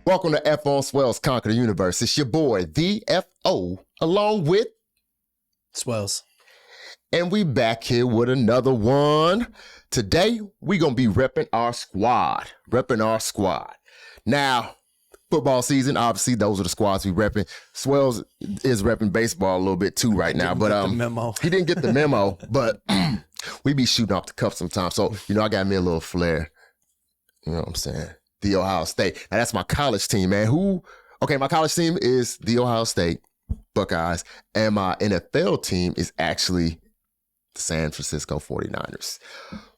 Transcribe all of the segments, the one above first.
Welcome to F on Swellz Conquer the Universe. It's your boy, the F.O., along with Swellz. And we back here with another one. Today, we going to be repping our squad. Now, football season, obviously, those are the squads we repping. Swellz is repping baseball a little bit too right now. But he didn't get the memo, but we be shooting off the cuff sometimes. So, I got me a little flair. You know what I'm saying? The Ohio State. Now, that's my college team, man. My college team is the Ohio State Buckeyes, and my NFL team is actually the San Francisco 49ers.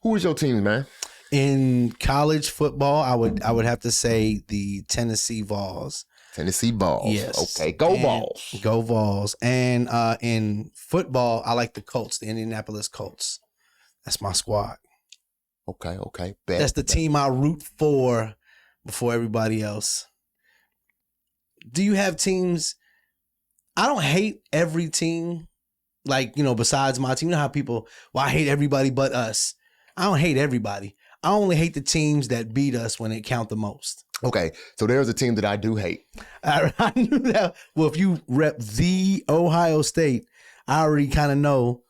Who is your team, man? In college football, I would have to say the Tennessee Vols. Tennessee Vols. Yes. Okay, go Vols. Go Vols. And in football, I like the Colts, the Indianapolis Colts. That's my squad. Okay. That's the team I root for before everybody else. Do you have teams? I don't hate every team, besides my team. You know how people, I hate everybody but us. I don't hate everybody. I only hate the teams that beat us when it count the most. Okay, so there's a team that I do hate. I knew that. Well, if you rep the Ohio State, I already kind of know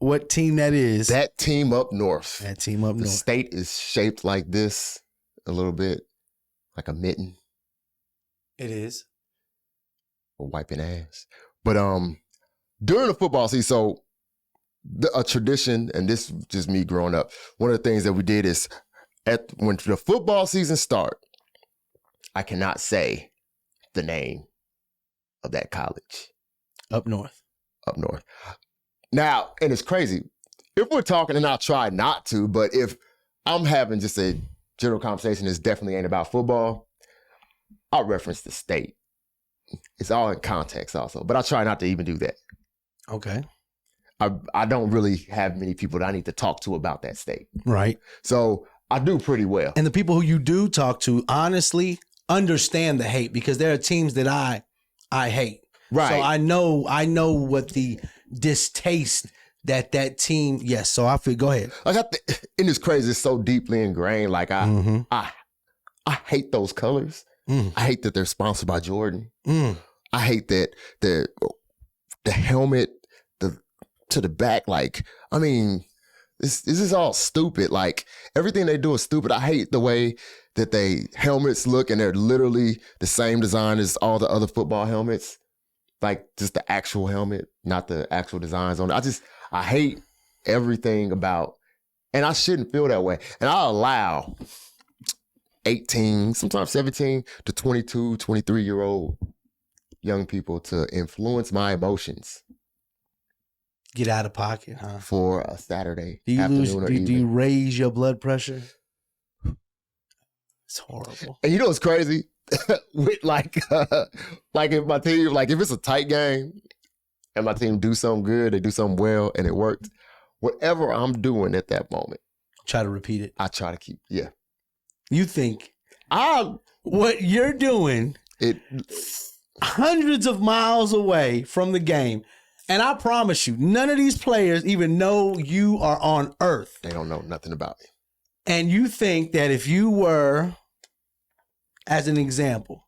what team that is. That team up north. The state is shaped like this a little bit, like a mitten. It is. Or wiping ass. But during the football season, so a tradition, and this is just me growing up, one of the things that we did is when the football season start, I cannot say the name of that college. Up north. Now, and it's crazy. If we're talking, and I'll try not to, but if I'm having just a general conversation that definitely ain't about football, I'll reference the state. It's all in context also, but I try not to even do that. Okay. I don't really have many people that I need to talk to about that state. Right. So I do pretty well. And the people who you do talk to honestly understand the hate, because there are teams that I hate. Right. So I know what the distaste that team. Yes. So I feel. Go ahead. And it's crazy. It's so deeply ingrained. Like I hate those colors. I hate that they're sponsored by Jordan. I hate that the helmet, to the back. This is all stupid. Like, everything they do is stupid. I hate the way that they helmets look, and they're literally the same design as all the other football helmets. Like, just the actual helmet, not the actual designs on it. I hate everything about, and I shouldn't feel that way. And I allow 18, sometimes 17 to 22, 23-year-old young people to influence my emotions. Get out of pocket, huh? For a Saturday afternoon or evening. Do you raise your blood pressure? It's horrible. And you know what's crazy? With if my team, if it's a tight game and my team do something good, they do something well, and it worked, whatever I'm doing at that moment, try to repeat it. I try to keep, yeah. You think what you're doing hundreds of miles away from the game, and I promise you, none of these players even know you are on Earth. They don't know nothing about me. And you think that if you were, as an example,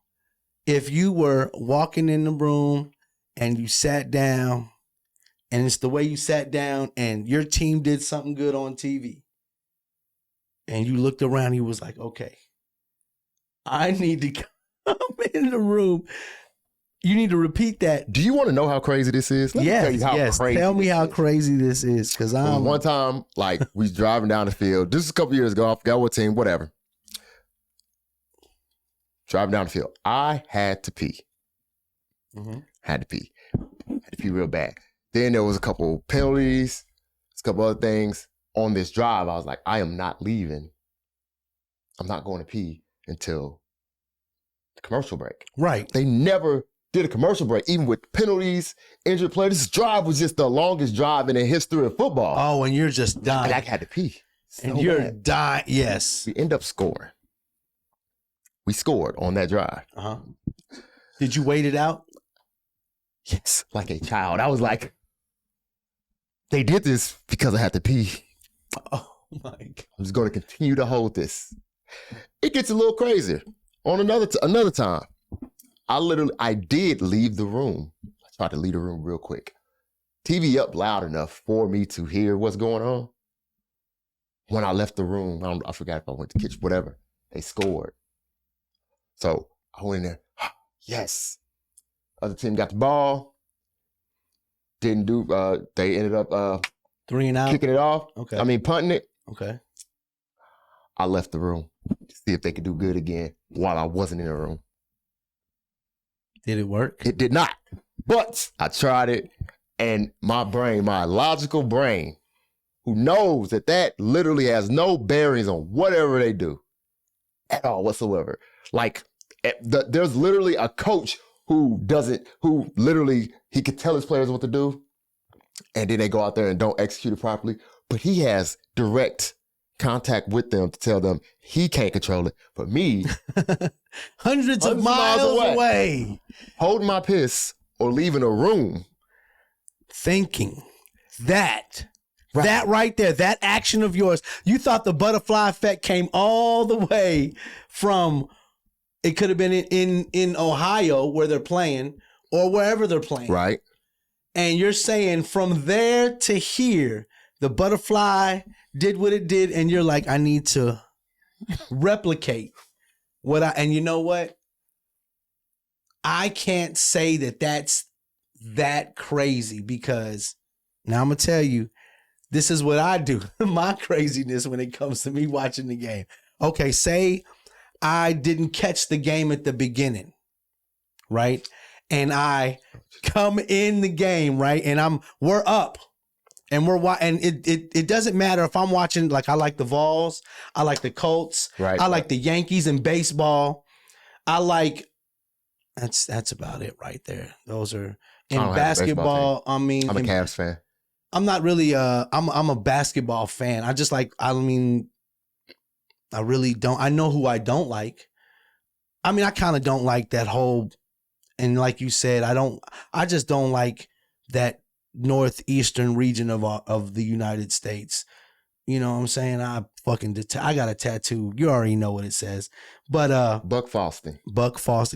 if you were walking in the room and you sat down, and it's the way you sat down, and your team did something good on TV, and you looked around, he was like, okay, I need to come in the room. You need to repeat that. Do you want to know how crazy this is? Yes. Tell me how crazy this is. Because one time, we was driving down the field. This is a couple years ago. I forgot what team, whatever. Driving down the field. I had to pee. Had to pee real bad. Then there was a couple penalties, a couple other things. On this drive, I was like, I am not leaving. I'm not going to pee until the commercial break. Right. They never did a commercial break, even with penalties, injured players. This drive was just the longest drive in the history of football. Oh, and you're just dying. And I had to pee. And you're dying. Yes. We end up scoring. We scored on that drive. Did you wait it out? Yes, like a child. I was like, they did this because I had to pee. Oh, my God. I'm just going to continue to hold this. It gets a little crazier. On another time, I did leave the room. I tried to leave the room real quick. TV up loud enough for me to hear what's going on. When I left the room, I forgot if I went to the kitchen, whatever. They scored. So I went in there. Yes. Other team got the ball. Didn't do. They ended up 3 and out, kicking it off. Okay. I mean punting it. Okay. I left the room to see if they could do good again while I wasn't in the room. Did it work? It did not. But I tried it, and my brain, my logical brain, who knows that literally has no bearings on whatever they do at all whatsoever. Like, there's literally a coach who literally, he could tell his players what to do, and then they go out there and don't execute it properly. But he has direct contact with them to tell them he can't control it. But me, hundreds of miles away, holding my piss or leaving a room, thinking that right there, that action of yours, you thought the butterfly effect came all the way from, it could have been in Ohio where they're playing or wherever they're playing. Right. And you're saying from there to here, the butterfly did what it did, and you're like, I need to replicate and you know what? I can't say that that's that crazy, because now I'm going to tell you, this is what I do. My craziness when it comes to me watching the game. Okay, say I didn't catch the game at the beginning, right? And I come in the game, right? And we're up. And it doesn't matter if I'm watching, like, I like the Vols, I like the Colts, right, I like the Yankees in baseball. That's about it right there. Those are in basketball. I mean, I'm a Cavs fan. I'm not really I'm a basketball fan. I really don't. I know who I don't like. I mean, I kind of don't like that whole, and like you said, I just don't like that northeastern region of the United States. You know what I'm saying? I got a tattoo. You already know what it says. But Buck Foston,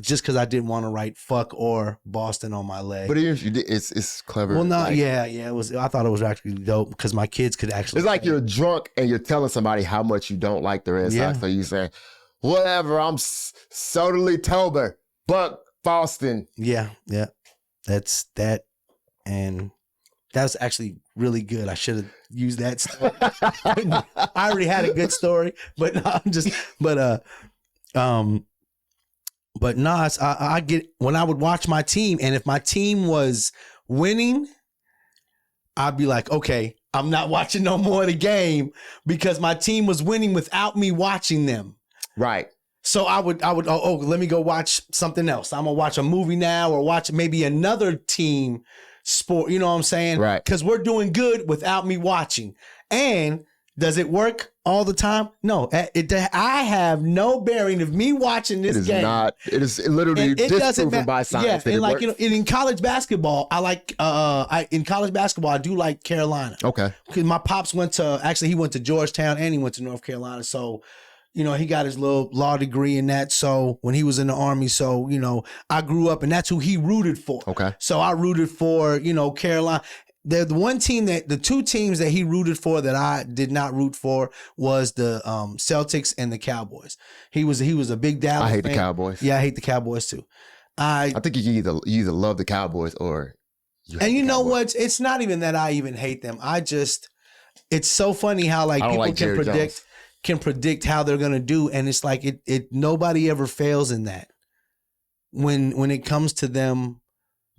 just because I didn't want to write fuck or Boston on my leg. But if you did, it's clever. Well, no, yeah, it was. I thought it was actually dope because my kids could actually. It's like you're drunk and you're telling somebody how much you don't like the Red Sox. So you say, whatever, I'm Soderly Tober, Buck Foston. Yeah. That's that. And that was actually really good. I should have used that story. I already had a good story, but no, I get, when I would watch my team, and if my team was winning, I'd be like, okay, I'm not watching no more of the game because my team was winning without me watching them. Right. So I would, let me go watch something else. I'm gonna watch a movie now, or watch maybe another team sport. You know what I'm saying? Right. Because we're doing good without me watching. And does it work all the time? No. I have no bearing of me watching this game. It is literally disproven by science. Yeah, and like, you know, in college basketball, in college basketball, I do like Carolina. Okay. Because my pops he went to Georgetown and he went to North Carolina. So, you know, he got his little law degree in that. So when he was in the Army, so, you know, I grew up and that's who he rooted for. Okay. So I rooted for, you know, Carolina. The two teams that he rooted for that I did not root for was the Celtics and the Cowboys. He was a big Dallas fan. I hate the Cowboys. Yeah, I hate the Cowboys too. I think you either love the Cowboys or you hate and you the know Cowboys. what? It's not even that I even hate them. It's so funny how like people can predict how they're gonna do, and it's like it nobody ever fails in that. When it comes to them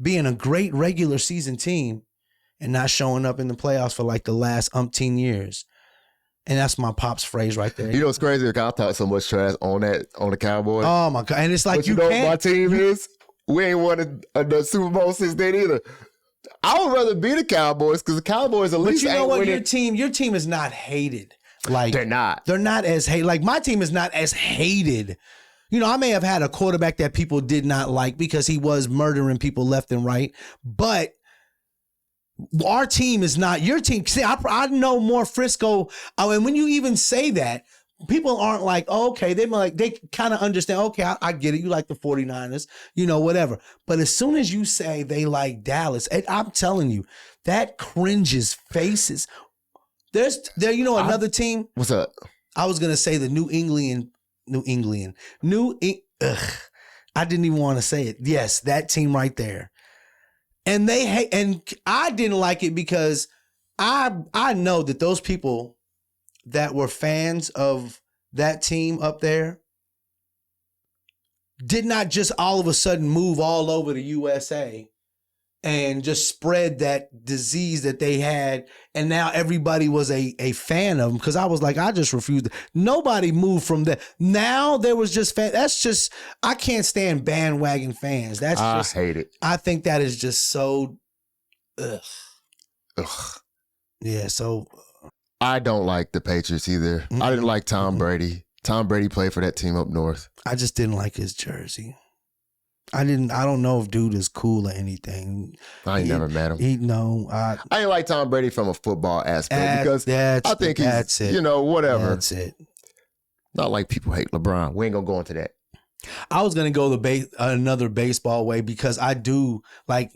being a great regular season team and not showing up in the playoffs for like the last umpteen years. And that's my pop's phrase right there. You know what's crazy? I talk so much trash on the Cowboys. Oh my God. And it's like, but you know what my team is? We ain't won the Super Bowl since then either. I would rather be the Cowboys because the Cowboys at least. But you know what? Winning. Your team is not hated. Like they're not. They're not as hated. Like my team is not as hated. You know, I may have had a quarterback that people did not like because he was murdering people left and right, but our team is not your team. See, I know more Frisco. And when you even say that, people aren't like, oh, okay, they kind of understand, okay, I get it. You like the 49ers, whatever. But as soon as you say they like Dallas, I'm telling you, that cringes faces. There's another team. What's up? I was gonna say the I didn't even want to say it. Yes, that team right there. And I didn't like it because I know that those people that were fans of that team up there did not just all of a sudden move all over the USA and just spread that disease that they had. And now everybody was a fan of them. Because I was like, I just refused. Nobody moved from that. Now there was just that's just, I can't stand bandwagon fans. I hate it. I think that is just so, ugh. Yeah, so. I don't like the Patriots either. Mm-hmm. I didn't like Tom Brady. Tom Brady played for that team up north. I just didn't like his jersey. I don't know if dude is cool or anything. I ain't never met him. I ain't like Tom Brady from a football aspect because I think he's, whatever. That's it. Not like people hate LeBron. We ain't gonna go into that. I was gonna go another baseball way because I do like,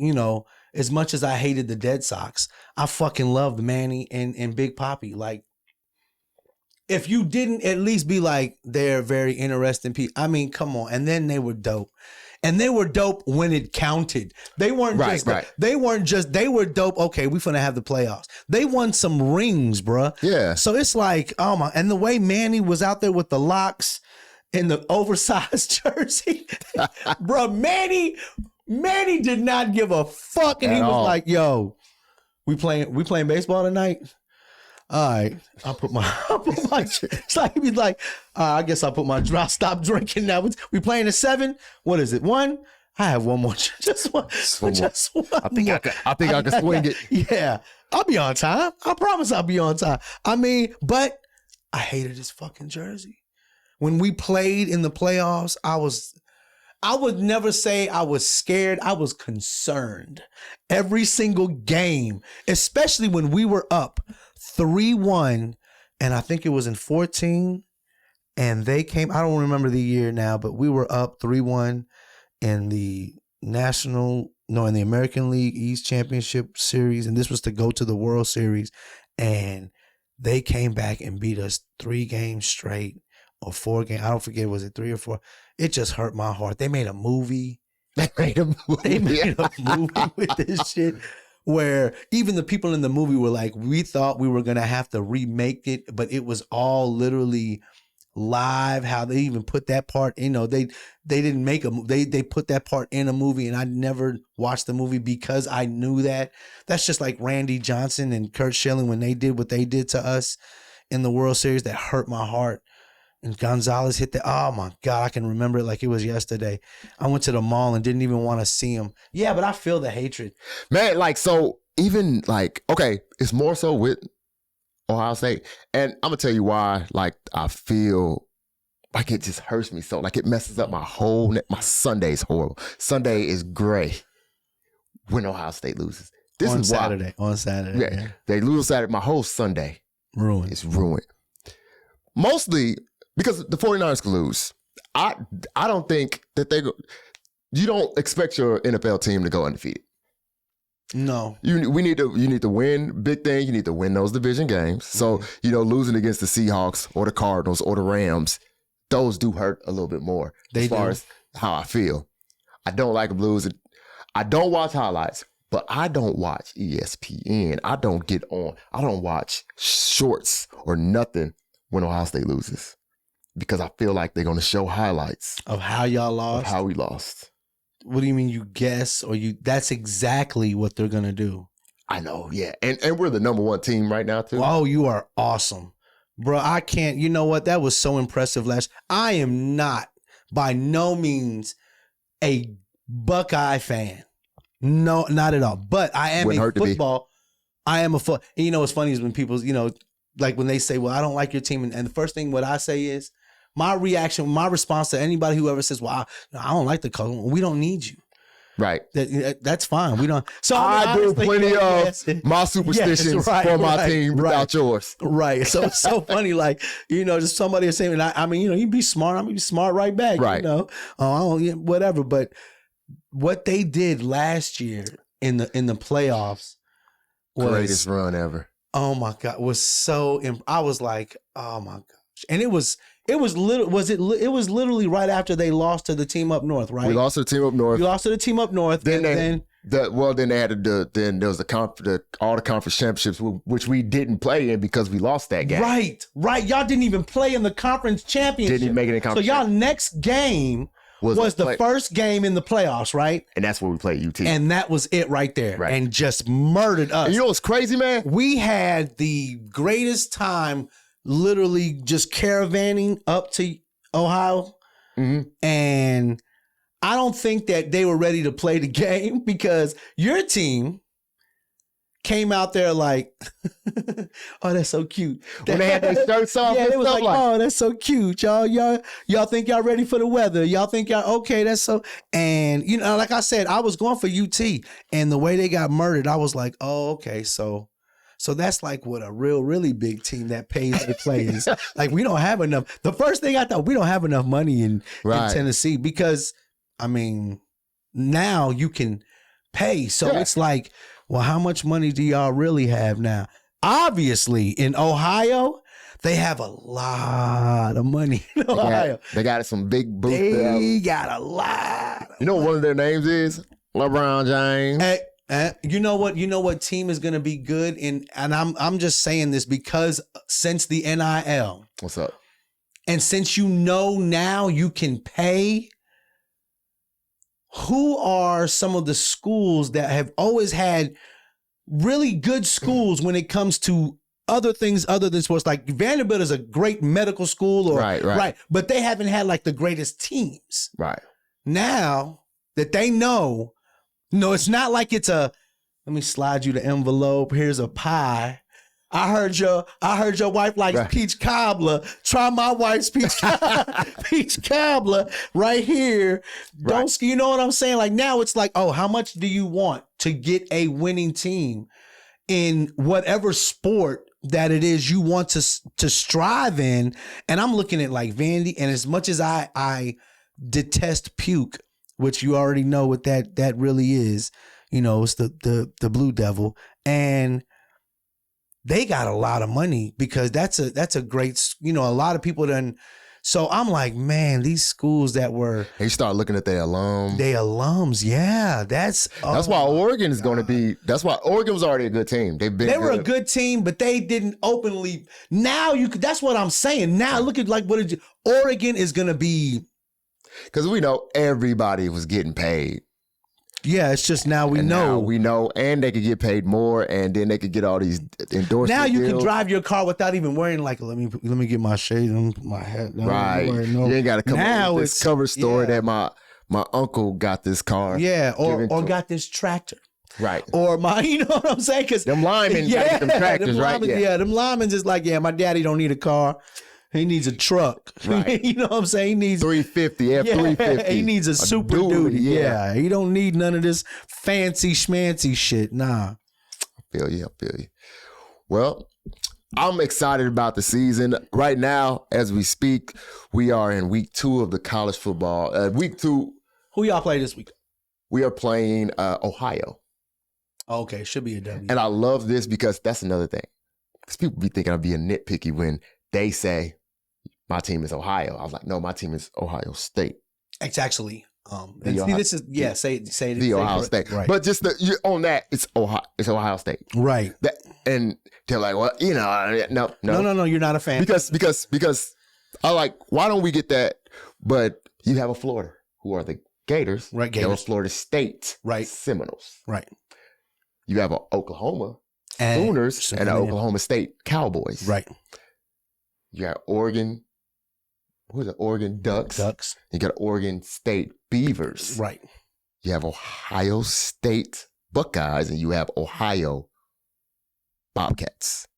as much as I hated the Dead Sox, I fucking loved Manny and Big Papi. Like, if you didn't at least be like, they're very interesting people. I mean, come on. And then they were dope. And they were dope when it counted. They weren't they were dope. Okay, we finna have the playoffs. They won some rings, bruh. Yeah. So it's like, oh my, and the way Manny was out there with the locks and the oversized jersey, bruh, Manny did not give a fuck. And he was like, yo, we playing baseball tonight? All right, I'll put my it's like he'd be like, I guess I'll stop drinking now. We playing at 7? What is it? 1? I have one more. Just one. Just one. I think I can swing it. Yeah. I'll be on time. I promise I'll be on time. I mean, but I hated his fucking jersey. When we played in the playoffs, I would never say I was scared. I was concerned. Every single game, especially when we were up 3-1, and I think it was in 14, and they came, I don't remember the year now, but we were up 3-1 in the in the American League East Championship Series, and this was to go to the World Series, and they came back and beat us 3 games straight, or 4 games, I don't forget, was it 3 or 4? It just hurt my heart. They made a movie. They made a movie with this shit where even the people in the movie were like, we thought we were going to have to remake it, but it was all literally live. How they even put that part, they didn't make they put that part in a movie, and I never watched the movie because I knew that. That's just like Randy Johnson and Kurt Schilling when they did what they did to us in the World Series. That hurt my heart. And Gonzalez hit oh my God, I can remember it like it was yesterday. I went to the mall and didn't even want to see him. Yeah, but I feel the hatred. Man, so even okay, it's more so with Ohio State. And I'm going to tell you why, I feel like it just hurts me so. It messes up my Sunday's horrible. Sunday is gray when Ohio State loses. On Saturday. Yeah. They lose Saturday. My whole Sunday is ruined. Mostly because the 49ers could lose. I don't think that you don't expect your NFL team to go undefeated. No. You need to win. Big thing, you need to win those division games. So, losing against the Seahawks or the Cardinals or the Rams, those do hurt a little bit more as far as how I feel. I don't like them losing. I don't watch highlights, but I don't watch ESPN. I don't watch shorts or nothing when Ohio State loses, because I feel like they're going to show highlights of how y'all lost, of how we lost. What do you mean you guess or that's exactly what they're going to do. I know. Yeah. And we're the number 1 team right now too. Oh, you are awesome, bro. I can't, you know what? That was so impressive I am not by no means a Buckeye fan. No, not at all. But I am a football. I am a foot. And what's funny is when people, when they say, well, I don't like your team. And the first thing what I say is, my response to anybody who ever says, well, I don't like the Colts. We don't need you. Right. That's fine. We don't. So I do honestly, plenty of my superstitions for my team without yours. Right. So it's so funny. Like, just somebody is saying, I mean, you be smart. I'm going to be smart right back. Right. I don't, whatever. But what they did last year in the playoffs was greatest run ever. Oh my God. Was so, I was like, oh my gosh. And it was literally right after they lost to the team up north, right? We lost to the team up north. We lost to the team up north. Then then there was all the conference championships, which we didn't play in because we lost that game. Right. Y'all didn't even play in the conference championship. Didn't even make it in conference. So y'all next game was the first game in the playoffs, right? And that's where we played UT. And that was it right there. Right. And just murdered us. And you know what's crazy, man? We had the greatest time literally just caravanning up to Ohio. Mm-hmm. And I don't think that they were ready to play the game because your team came out there like, oh, that's so cute. When they had their shirts off, yeah, and it was stuff like, oh, that's so cute. Y'all think y'all ready for the weather? Y'all think y'all okay? That's so. And like I said, I was going for UT, and the way they got murdered, I was like, oh, okay, so that's like what a really big team that pays their players. Like we don't have enough. The first thing I thought, we don't have enough money in Tennessee because, I mean, now you can pay. So it's like, well, how much money do y'all really have now? Obviously, in Ohio, they have a lot of money in Ohio. They got some big boots. They got a lot. You know what one of their names is? LeBron James. You know what team is going to be good and I'm just saying this because since the NIL. What's up? And since now you can pay. Who are some of the schools that have always had really good schools when it comes to other things other than sports? Like Vanderbilt is a great medical school, right, but they haven't had like the greatest teams. Right. Now that they know, no, it's not like it's let me slide you the envelope. Here's a pie. I heard your wife likes peach cobbler. Try my wife's peach cobbler right here. Don't you know what I'm saying? Like now it's like, oh, how much do you want to get a winning team in whatever sport that it is you want to strive in? And I'm looking at like Vandy, and as much as I detest puke, which you already know what that really is, it's the Blue Devil, and they got a lot of money because that's a great, a lot of people done. So I'm like, man, these schools that were. And you start looking at their alums. Yeah. That's why Oregon is going to be, that's why Oregon was already a good team. They were a good team, but they didn't openly. Now that's what I'm saying. Now look at like Oregon is going to be. Because we know everybody was getting paid. Yeah, it's just now we know, and they could get paid more, and then they could get all these endorsements. Now you can drive your car without even wearing like, let me get my shades on, my hat. Right, you ain't got to come up with this cover story that my uncle got this car. Yeah, or got this tractor. Right. Or you know what I'm saying? Because them linemen got them tractors, right? Yeah, them linemen just like, my daddy don't need a car. He needs a truck. Right. You know what I'm saying? He needs 350, F-350. He needs a Super Duty. Yeah. He don't need none of this fancy schmancy shit. Nah. I feel you. Well, I'm excited about the season. Right now, as we speak, we are in week 2 of the college football. Week 2. Who y'all play this week? We are playing Ohio. Okay, should be a W. And I love this because that's another thing. Because people be thinking I'm being nitpicky when they say, my team is Ohio. I was like, no, my team is Ohio State. It's actually, this is say it. The Ohio State. Right. But just on that, it's Ohio State. Right. And they're like, well, no, you're not a fan. Because I like, why don't we get that? But you have a Florida, who are the Gators. Right, Gators. You have a Florida State. Right. Seminoles. Right. You have an Oklahoma Sooners and an Oklahoma State Cowboys. Right. You got Oregon. Who's it? Oregon Ducks. You got Oregon State Beavers. Right. You have Ohio State Buckeyes, and you have Ohio Bobcats.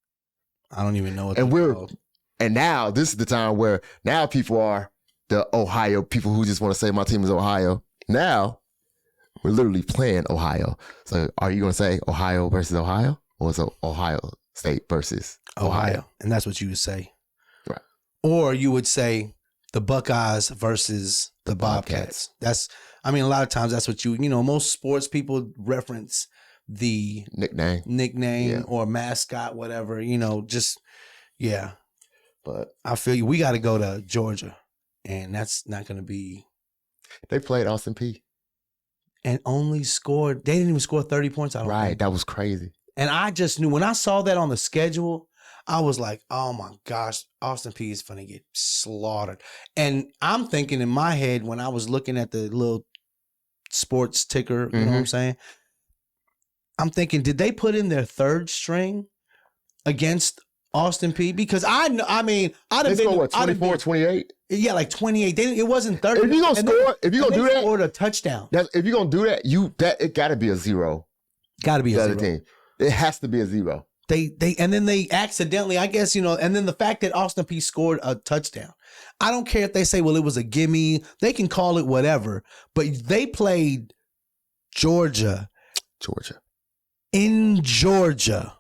I don't even know what they're called. And now this is the time where now people are the Ohio people who just want to say my team is Ohio. Now We're literally playing Ohio. So are you going to say Ohio versus Ohio? Or is it Ohio State versus Ohio? And that's what you would say. Right. Or you would say the Buckeyes versus the Bobcats. A lot of times that's what most sports people reference the nickname or mascot, whatever, But I feel you. We got to go to Georgia, and that's not going to be. They played Austin Peay. And only scored, they didn't even score 30 points. Right, that was crazy. And I just knew, when I saw that on the schedule, I was like, oh my gosh, Austin Peay is going to get slaughtered. And I'm thinking in my head, when I was looking at the little sports ticker, you know what I'm saying? I'm thinking, did they put in their third string against Austin Peay? Because I'd have been. They scored what, 24, 28? Yeah, like 28. It wasn't 30. If you're going to score, if you're going to do that. Scored a touchdown. If you're going to do that, it got to be a zero. Got to be a zero. Team. It has to be a zero. And then they accidentally, I guess, and then the fact that Austin Peay scored a touchdown. I don't care if they say, well, it was a gimme. They can call it whatever. But they played Georgia. In Georgia.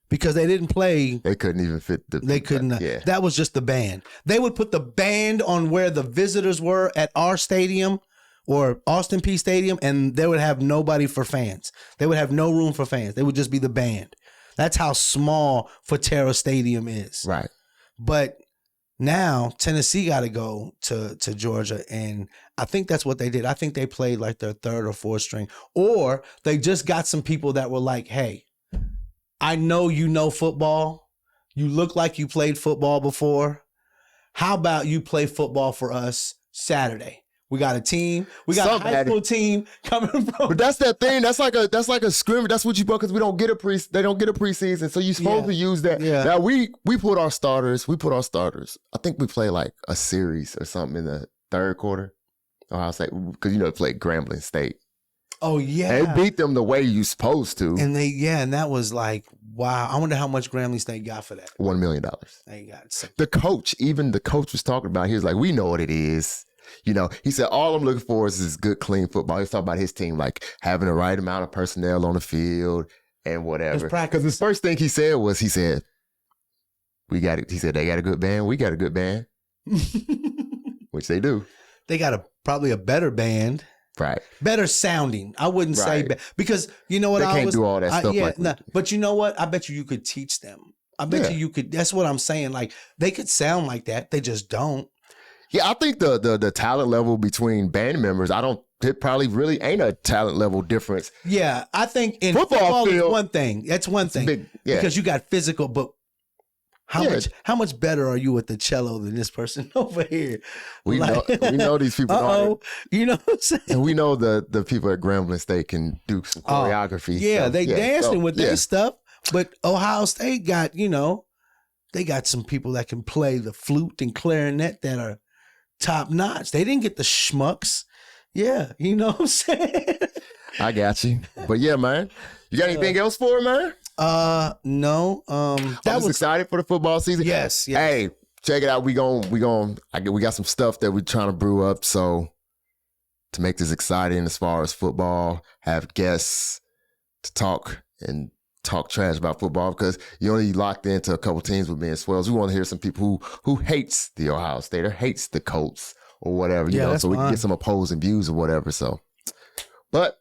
Because they didn't play. They couldn't even fit They couldn't. Yeah. That was just the band. They would put the band on where the visitors were at our stadium or Austin Peay Stadium, and they would have nobody for fans. They would have no room for fans. They would just be the band. That's how small Forterra Stadium is. Right. But now Tennessee got to go to Georgia, and I think that's what they did. I think they played like their third or fourth string, or they just got some people that were like, hey, I know you know football. You look like you played football before. How about you play football for us Saturday? We got a team. We got a high school team coming from. But that's that thing. That's like a scrimmage. That's what you bought because we don't get they don't get a preseason. So you're supposed to use that. Yeah. Now we put our starters. I think we play like a series or something in the third quarter. Ohio State, because they played Grambling State. Oh yeah. And they beat them the way you supposed to. And and that was like, wow. I wonder how much Grambling State got for that. $1 million. They got the coach was talking about. He was like, we know what it is. He said, all I'm looking for is good, clean football. He was talking about his team, like having the right amount of personnel on the field and whatever. Because his first thing he said, we got it. He said, they got a good band. We got a good band. Which they do. They got probably a better band. Right. Better sounding. I wouldn't say because you know what they can't do all that stuff. But you know what? I bet you could teach them. I bet you could. That's what I'm saying. Like they could sound like that. They just don't. Yeah, I think the talent level between band members, it probably really ain't a talent level difference. Yeah, I think in football is one thing. That's one thing. Big, because you got physical, but how much better are you with the cello than this person over here? We know these people. You know what I'm saying? And we know the people at Grambling State can do some choreography. They dancing with their stuff. But Ohio State got, they got some people that can play the flute and clarinet that are top notch. They didn't get the schmucks. Yeah, you know what I'm saying? I got you. But yeah, man. You got anything else for it, man? No. I was excited for the football season. Yes. Hey, check it out. We got some stuff that we're trying to brew up. So to make this exciting as far as football, have guests to talk trash about football, because you only locked into a couple teams with me and Swellz. We want to hear some people who hates the Ohio State or hates the Colts or whatever, so we can get some opposing views or whatever. So, but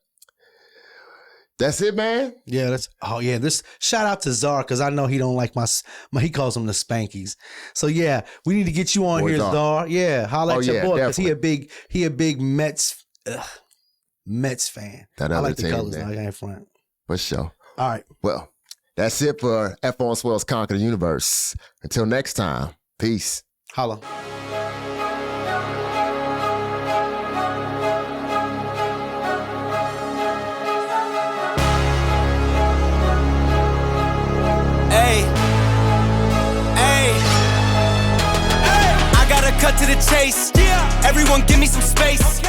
that's it, man. Yeah, this shout out to Czar, because I know he don't like he calls them the Spankies. So yeah, we need to get you on here, Czar. Yeah, holla at your boy, because he a big Mets fan. I like the colors now. I ain't front. For sure. All right. Well, that's it for F on Swellz Conquer the Universe. Until next time, peace. Holla. I gotta cut to the chase. Yeah. Everyone give me some space.